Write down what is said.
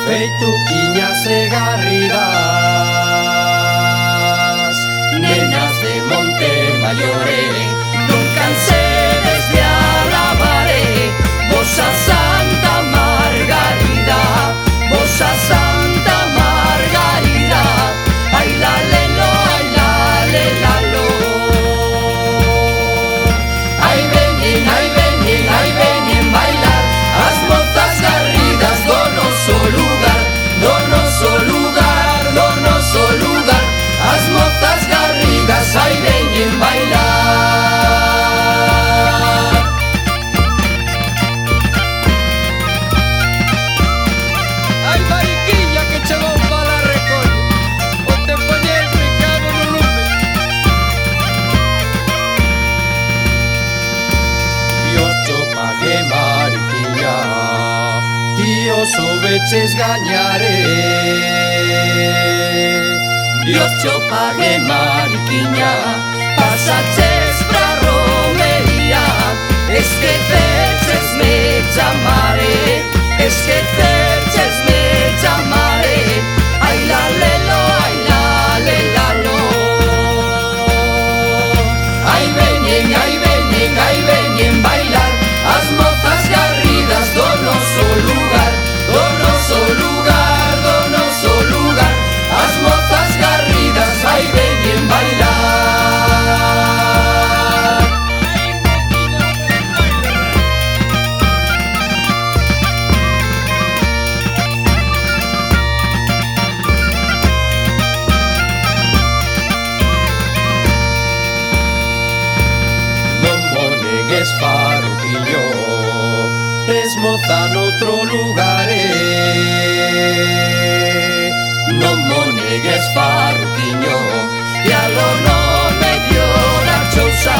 Feitukiñas egarridas, nenas de Montemayore, non cansedes de alabaré, vos a Santa Margarida, vos a Santa Margarida, ay la lelo, ay la lelalo. Ay veñen bailar, as mozas garridas do noso lugar, as mozas garridas, ai veñen bailar. Ai mariquiña que chegou para a recolla, o te poñer pecado no lume. Dios cho pague mariquiña, tío sobeches gañaré. Dios cho pague mariquiña, pasaches pra romería, esquecechesme chamaré, esquecechesme chamaré, ay la lelo, ay la lelalo. Ai veñen bailar, as mozas garridas do noso lugar, do noso lugar, do noso lugar, as mozas garridas, ai veñen bailar. Non mo negues, farruquiño, tes moza noutro lugar, non mo negues, farruquiño, e alo no medio da chousa.